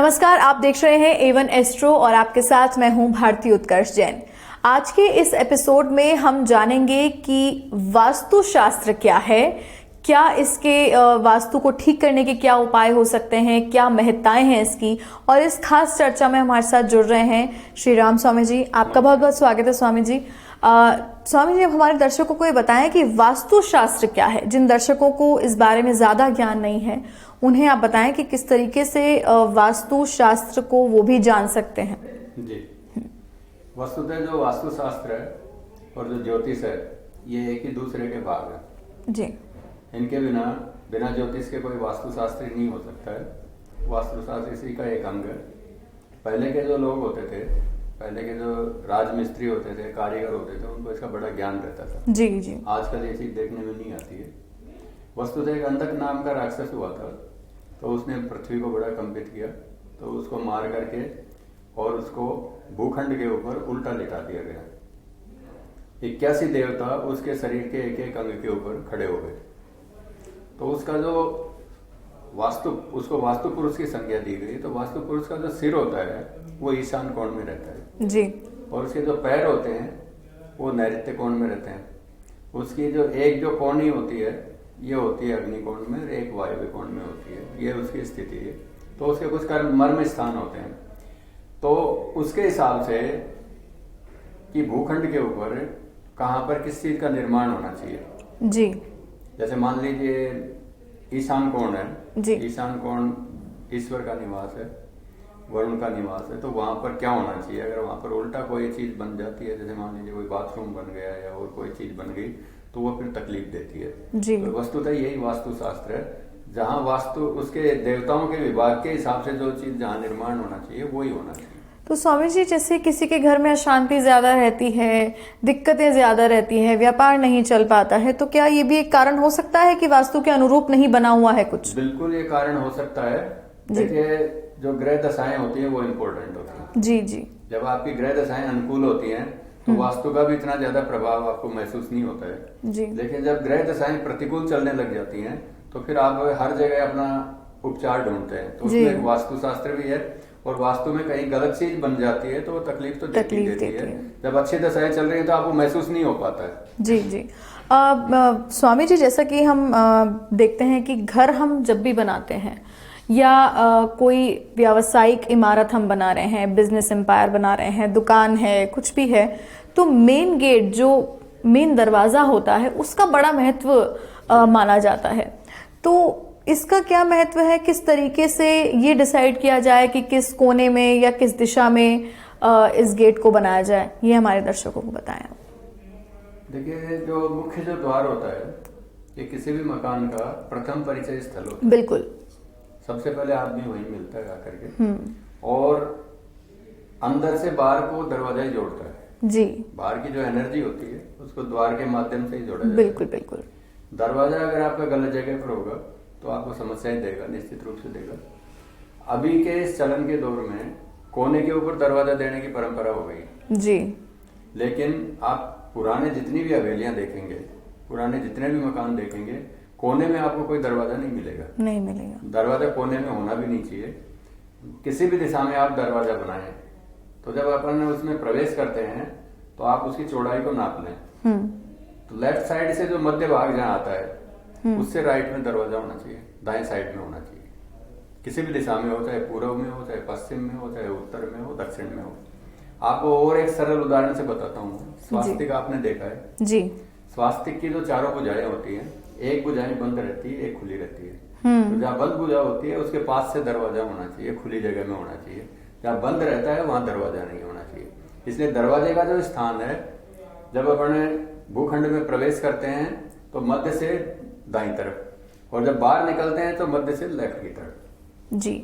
नमस्कार, आप देख रहे हैं A1 एस्ट्रो और आपके साथ मैं हूं भारती उत्कर्ष जैन। आज के इस एपिसोड में हम जानेंगे कि वास्तुशास्त्र क्या है, क्या इसके वास्तु को ठीक करने के क्या उपाय हो सकते हैं, क्या महत्ताएं हैं इसकी। और इस खास चर्चा में हमारे साथ जुड़ रहे हैं श्री राम स्वामी जी। आपका बहुत बहुत स्वागत है स्वामी जी। स्वामी जी, अब हमारे दर्शकों को ये बताएं कि वास्तुशास्त्र क्या है। जिन दर्शकों को इस बारे में ज्यादा ज्ञान नहीं है उन्हें आप बताएं कि किस तरीके से वास्तुशास्त्र को वो भी जान सकते हैं। जी, वस्तुतः जो वास्तुशास्त्र है और जो ज्योतिष है ये एक ही दूसरे के भाग है जी। इनके बिना ज्योतिष के कोई वास्तुशास्त्र ही नहीं हो सकता है। वास्तुशास्त्र इसी का एक अंग है। पहले के जो लोग होते थे, पहले के जो राजमिस्त्री होते थे, कारीगर होते थे, उनको इसका बड़ा ज्ञान रहता था। जी जी। आजकल ये चीज देखने में नहीं आती है। वस्तुतः एक अंधक नाम का राक्षस हुआ था, तो उसने पृथ्वी को बड़ा कंपित किया, तो उसको मार करके और उसको भूखंड के ऊपर उल्टा लिटा दिया गया। 81 देवता उसके शरीर के एक एक अंग के ऊपर खड़े हो गए। तो उसका जो उसको वास्तु पुरुष की संज्ञा दी गई। तो वास्तु पुरुष का जो सिर होता है वो ईशान कोण में रहता है जी। और उसके जो पैर होते हैं वो नैऋत्य कोण में रहते हैं। उसकी जो कोणी होती है ये होती है अग्नि कोण में, एक वायव्य कोण में होती है। ये उसकी स्थिति है। तो उसके कुछ मर्म स्थान होते हैं। तो उसके हिसाब से कि भूखंड के ऊपर कहाँ पर किस चीज का निर्माण होना चाहिए। जी। जैसे मान लीजिए ईशान कोण है जी। ईशान कोण ईश्वर का निवास है, वरुण का निवास है। तो वहां पर क्या होना चाहिए? अगर वहां पर उल्टा कोई चीज बन जाती है, जैसे मान लीजिए कोई बाथरूम बन गया या और कोई चीज बन गई, तो वो फिर तकलीफ देती है। जी। तो वस्तुतः यही वास्तुशास्त्र है। जहाँ वास्तु उसके देवताओं के विभाग के हिसाब से जो चीज जहाँ निर्माण होना चाहिए वही होना चाहिए। तो स्वामी जी, जैसे किसी के घर में अशांति ज्यादा रहती है, दिक्कतें ज्यादा रहती है, व्यापार नहीं चल पाता है, तो क्या ये भी एक कारण हो सकता है कि वास्तु के अनुरूप नहीं बना हुआ है कुछ? बिल्कुल ये कारण हो सकता है। देखिए, जो ग्रह दशाएं होती है वो इम्पोर्टेंट होती है। जी जी। जब आपकी ग्रह दशाएं अनुकूल होती हैं तो वास्तु का भी इतना ज्यादा प्रभाव आपको महसूस नहीं होता है जी। लेकिन जब ग्रह दशाएं प्रतिकूल चलने लग जाती हैं तो फिर आप हर जगह अपना उपचार ढूंढते हैं। तो उसमें एक वास्तुशास्त्र भी है। और वास्तु में कहीं गलत चीज बन जाती है तो वो तकलीफ तो देती है। जब अच्छी दशाएं चल रही है तो आपको महसूस नहीं हो पाता है। जी जी। स्वामी जी, जैसा कि हम देखते हैं कि घर हम जब भी बनाते हैं या कोई व्यावसायिक इमारत हम बना रहे हैं, बिजनेस एम्पायर बना रहे हैं, दुकान है, कुछ भी है, तो मेन गेट, जो मेन दरवाजा होता है, उसका बड़ा महत्व माना जाता है। तो इसका क्या महत्व है? किस तरीके से ये डिसाइड किया जाए कि किस कोने में या किस दिशा में इस गेट को बनाया जाए, ये हमारे दर्शकों को बताएं। देखिए, जो मुख्य जो द्वार होता है ये किसी भी मकान का प्रथम परिचय स्थल होता है। बिल्कुल। सबसे पहले आदमी वहीं मिलता है आकर के और अंदर से बाहर को दरवाजा ही जोड़ता है। जी। बाहर की जो एनर्जी होती है उसको द्वार के माध्यम से ही जोड़ा जाता है। बिल्कुल बिल्कुल। दरवाजा अगर आपका गलत जगह पर होगा तो आपको समस्याएं देगा, निश्चित रूप से देगा। अभी के इस चलन के दौर में कोने के ऊपर दरवाजा देने की परंपरा हो गई जी। लेकिन आप पुराने जितनी भी हवेलियां देखेंगे, पुराने जितने भी मकान देखेंगे, कोने में आपको कोई दरवाजा नहीं मिलेगा। नहीं मिलेगा। दरवाजा कोने में होना भी नहीं चाहिए। किसी भी दिशा में आप दरवाजा बनाएं तो जब अपन उसमें प्रवेश करते हैं तो आप उसकी चौड़ाई को नाप लें। तो लेफ्ट साइड से जो मध्य भाग जहाँ आता है उससे राइट में दरवाजा होना चाहिए, दाएं साइड में होना चाहिए। किसी भी दिशा में हो, चाहे पूर्व में हो, चाहे पश्चिम में हो, चाहे उत्तर में हो, दक्षिण में हो। आपको और एक सरल उदाहरण से बताता हूँ। स्वास्तिक आपने देखा है जी। स्वास्तिक की जो चारों भुजाएं होती हैं, एक भुजाएं बंद रहती है, एक खुली रहती है। तो जहाँ बंद भुजा होती है उसके पास से दरवाजा होना चाहिए, खुली जगह में होना चाहिए। जहाँ बंद रहता है वहां दरवाजा नहीं होना चाहिए। इसलिए दरवाजे का जो स्थान है, जब अपन भूखंड में प्रवेश करते हैं तो मध्य से दाईं तरफ, और जब बाहर निकलते हैं तो मध्य से लेफ्ट की तरफ। जी।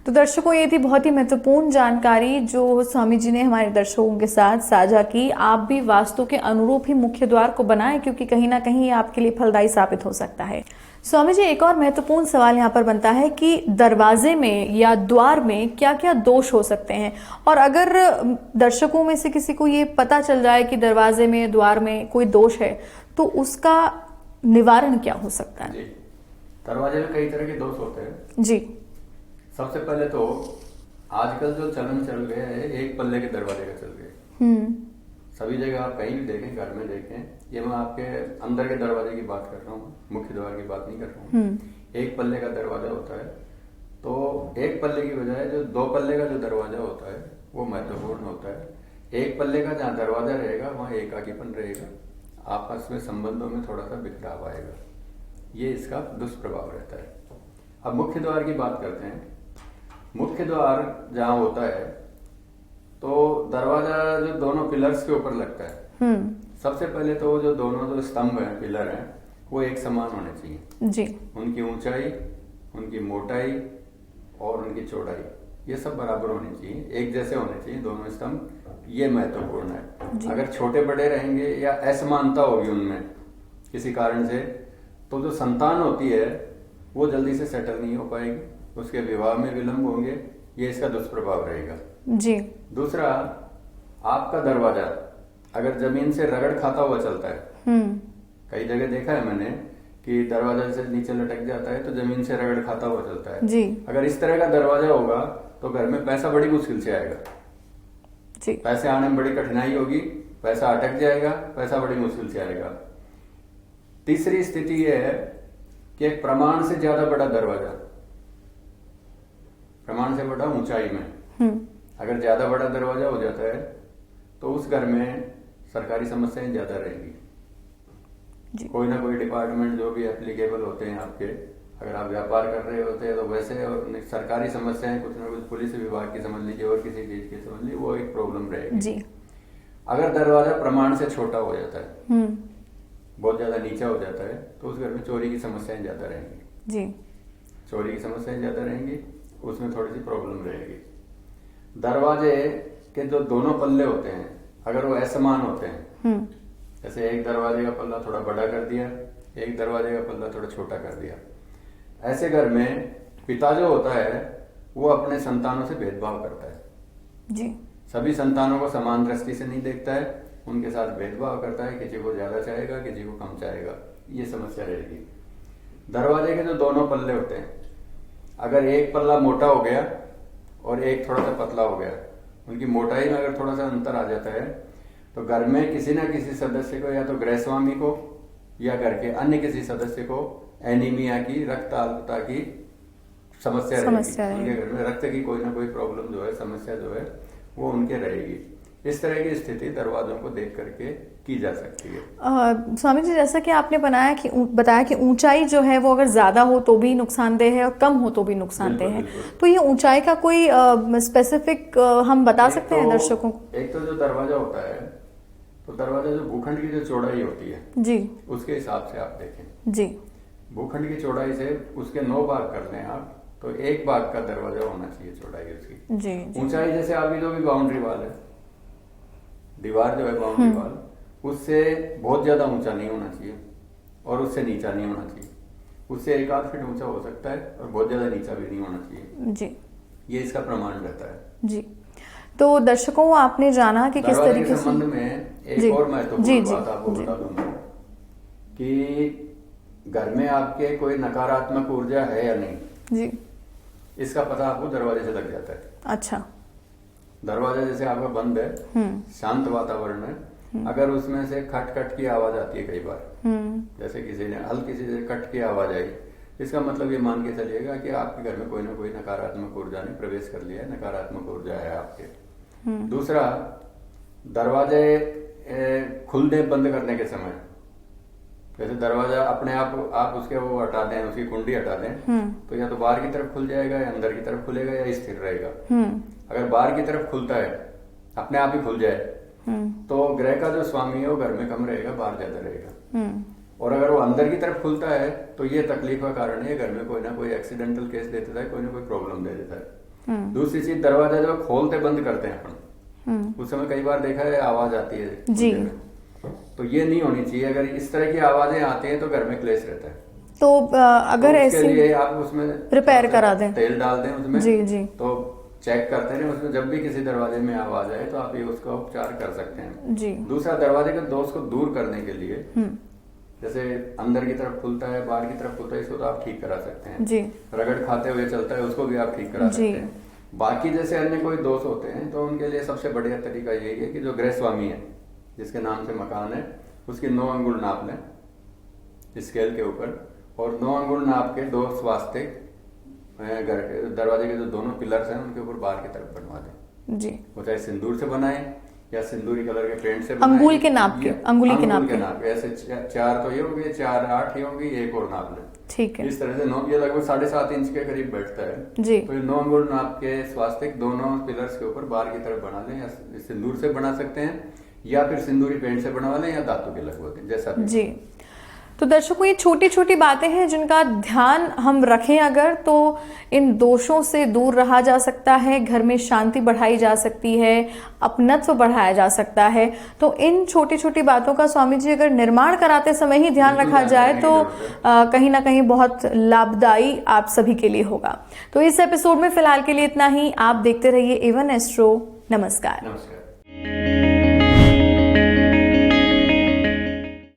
तो दर्शकों, ये थी बहुत ही महत्वपूर्ण जानकारी जो स्वामी जी ने हमारे दर्शकों के साथ साझा की। आप भी वास्तु के अनुरूप ही मुख्य द्वार को बनाएं, क्योंकि कहीं ना कहीं ये आपके लिए फलदायी साबित हो सकता है। स्वामी जी, एक और महत्वपूर्ण सवाल यहाँ पर बनता है कि दरवाजे में या द्वार में क्या क्या दोष हो सकते हैं, और अगर दर्शकों में से किसी को ये पता चल जाए कि दरवाजे में, द्वार में कोई दोष है, तो उसका निवारण क्या हो सकता है? दरवाजे में कई तरह के दोष होते हैं जी। सबसे पहले तो आजकल जो चलन चल गया है, एक पल्ले के दरवाजे का चल गया। सभी जगह आप कहीं भी देखें, घर में देखें, ये मैं आपके अंदर के दरवाजे की बात कर रहा हूँ, मुख्य द्वार की बात नहीं कर रहा हूँ। एक पल्ले का दरवाजा होता है, तो एक पल्ले की बजाय जो दो पल्ले का जो दरवाजा होता है वो महत्वपूर्ण होता है। एक पल्ले का जहाँ दरवाजा रहेगा वहाँ एकाकीपन रहेगा, आपस में संबंधों में थोड़ा सा बिखराव आएगा, ये इसका दुष्प्रभाव रहता है। अब मुख्य द्वार की बात करते हैं। मुख्य द्वार जहाँ होता है तो दरवाजा जो दोनों पिलर्स के ऊपर लगता है। सबसे पहले तो जो दोनों जो स्तंभ हैं, पिलर हैं, वो एक समान होने चाहिए जी। उनकी ऊंचाई, उनकी मोटाई और उनकी चौड़ाई, ये सब बराबर होनी चाहिए, एक जैसे होने चाहिए दोनों स्तंभ, ये महत्वपूर्ण है। अगर छोटे बड़े रहेंगे या असमानता होगी उनमें किसी कारण से, तो जो संतान होती है वो जल्दी से सेटल नहीं हो पाएगी, उसके विवाह में विलंब होंगे, ये इसका दुष्प्रभाव रहेगा जी। दूसरा, आपका दरवाजा अगर जमीन से रगड़ खाता हुआ चलता है, कई जगह देखा है मैंने कि दरवाजा से नीचे लटक जाता है तो जमीन से रगड़ खाता हुआ चलता है जी। अगर इस तरह का दरवाजा होगा तो घर में पैसा बड़ी मुश्किल से आएगा जी। पैसे आने में बड़ी कठिनाई होगी, पैसा अटक जाएगा, पैसा बड़ी मुश्किल से आएगा। तीसरी स्थिति यह है कि एक प्रमाण से ज्यादा बड़ा दरवाजा, प्रमाण से बड़ा ऊंचाई में, अगर ज्यादा बड़ा दरवाजा हो जाता है तो उस घर में सरकारी समस्याएं ज्यादा रहेंगी। कोई ना कोई डिपार्टमेंट जो भी एप्लीकेबल होते हैं आपके, अगर आप व्यापार कर रहे होते हैं तो वैसे, और सरकारी समस्याएं कुछ ना कुछ पुलिस विभाग की समझ लीजिए और किसी चीज की समझ लीजिए, वो एक प्रॉब्लम रहेगी जी। अगर दरवाजा प्रमाण से छोटा हो जाता है, बहुत ज्यादा नीचा हो जाता है, तो उस घर में चोरी की समस्याएं ज्यादा रहेंगी जी। चोरी की समस्याएं ज्यादा रहेंगी, उसमें थोड़ी सी प्रॉब्लम रहेगी। दरवाजे के जो दोनों पल्ले होते हैं अगर वो असमान होते हैं, जैसे एक दरवाजे का पल्ला थोड़ा बड़ा कर दिया, एक दरवाजे का पल्ला थोड़ा छोटा कर दिया, ऐसे घर में पिता जो होता है वो अपने संतानों से भेदभाव करता है जी। सभी संतानों को समान दृष्टि से नहीं देखता है, उनके साथ भेदभाव करता है, किसी को ज्यादा चाहेगा, किसी को कम चाहेगा, ये समस्या रहेगी। दरवाजे के जो दोनों पल्ले होते हैं, अगर एक पल्ला मोटा हो गया और एक थोड़ा सा पतला हो गया, उनकी मोटाई में अगर थोड़ा सा अंतर आ जाता है तो घर में किसी ना किसी सदस्य को, या तो गृहस्वामी को या घर के अन्य किसी सदस्य को एनीमिया की, रक्त अल्पता की समस्या रहेगी। उनके घर में रक्त की कोई ना कोई प्रॉब्लम जो है, समस्या जो है वो उनके रहेगी। इस तरह की स्थिति दरवाजों को देख करके की जा सकती है। स्वामी जी, जैसा कि आपने बताया कि ऊंचाई जो है वो अगर ज्यादा हो तो भी नुकसानदेह है और कम हो तो भी नुकसानदेह है, तो ये ऊंचाई का कोई स्पेसिफिक हम बता सकते हैं दर्शकों को? एक तो जो दरवाजा होता है, तो दरवाजा जो भूखंड की जो चौड़ाई होती है जी, उसके हिसाब से आप देखें जी। भूखंड की चौड़ाई से उसके 9 भाग कर लें आप, तो 1 भाग का दरवाजा होना चाहिए चौड़ाई उसकी जी। ऊंचाई जैसे आपकी जो भी बाउंड्री वाल है, दीवार जो है बाउंड्री वाल, उससे बहुत ज्यादा ऊंचा नहीं होना चाहिए और उससे नीचा नहीं होना चाहिए, उससे 1-8 फीट ऊंचा हो सकता है और बहुत ज्यादा नीचा भी नहीं होना चाहिए जी। ये इसका प्रमाण रहता है जी। तो दर्शकों, आपने जाना कि किस तरीके से संबंध में एक और महत्वपूर्ण बात आपको बता दूंगा कि घर में आपके कोई नकारात्मक ऊर्जा है या नहीं जी, इसका पता आपको दरवाजे से लग जाता है। अच्छा, दरवाजा जैसे आपका बंद है, शांत वातावरण है, अगर उसमें से खट खट की आवाज आती है कई बार, जैसे किसी ने हल्की सी कट की आवाज आई, इसका मतलब ये मान के चलिएगा कि आपके घर में कोई ना कोई नकारात्मक ऊर्जा ने प्रवेश कर लिया है, नकारात्मक ऊर्जा है आपके। दूसरा, दरवाजे खुलने बंद करने के समय, जैसे दरवाजा अपने आप उसके वो हटा दें, उसकी कुंडी हटा दें, तो या तो बाहर की तरफ खुल जाएगा या अंदर की तरफ खुलेगा या स्थिर रहेगा। अगर बाहर की तरफ खुलता है, अपने आप ही खुल जाए, तो ग्रह का जो स्वामी है वो घर में कम रहेगा, बाहर ज्यादा रहेगा। और अगर वो अंदर की तरफ खुलता है तो ये तकलीफ का कारण है, घर में कोई ना कोई एक्सीडेंटल केस दे देता है, कोई ना कोई प्रॉब्लम दे देता है। दूसरी चीज, दरवाजा जो खोलते बंद करते हैं अपन, उस समय कई बार देखा है आवाज आती है जी, तो ये नहीं होनी चाहिए। अगर इस तरह की आवाजें आती हैं तो घर में क्लेश रहता है। तो अगर ऐसे लिए आप उसमें रिपेयर करा दें, तेल डाल दें उसमें जी जी, तो चेक करते रहे उसमें, जब भी किसी दरवाजे में आवाज आए तो आप ये उसका उपचार कर सकते हैं जी। दूसरा, दरवाजे के दोष को दूर करने के लिए, जैसे अंदर की तरफ खुलता है, बाहर की तरफ खुलता है, इसको तो आप ठीक करा सकते हैं जी। रगड़ खाते हुए चलता है, उसको भी आप ठीक करा सकते हैं। बाकी जैसे अन्य कोई दोष होते हैं तो उनके लिए सबसे बढ़िया तरीका यही है कि जो गृह स्वामी है, जिसके नाम से मकान है, उसकी 9 अंगुल नाप लें स्केल के ऊपर, और 9 अंगुल नाप के 2 स्वास्तिक घर के दरवाजे के जो दोनों पिलर्स हैं उनके ऊपर बाहर की तरफ बनवा दें जी। वो चाहे सिंदूर से बनाए या सिंदूरी कलर के पेंट से बनाए, अंगुल के नाप के, अंगुली के नाप के ऐसे 4 तो ये होंगे, 4 8 ही होंगी, एक और नाप लें। ठीक है। इस तरह से 9 ये लगभग 7.5 इंच के करीब बैठता है जी। तो ये 9 अंगुल नाप के स्वास्तिक दोनों पिलर्स के ऊपर बाहर की तरफ बना लें, या सिंदूर से बना सकते हैं या फिर सिंदूरी पेंट से बनवा लें या धातु के लगवा दें, जैसा भी। जी। तो दर्शकों, ये छोटी छोटी बातें हैं जिनका ध्यान हम रखें अगर, तो इन दोषों से दूर रहा जा सकता है, घर में शांति बढ़ाई जा सकती है, अपनत्व बढ़ाया जा सकता है। तो इन छोटी छोटी बातों का स्वामी जी अगर निर्माण कराते समय ही ध्यान रखा जाए तो कहीं ना कहीं बहुत लाभदायी आप सभी के लिए होगा। तो इस एपिसोड में फिलहाल के लिए इतना ही। आप देखते रहिए A1 एस्ट्रो। नमस्कार। नमस्कार।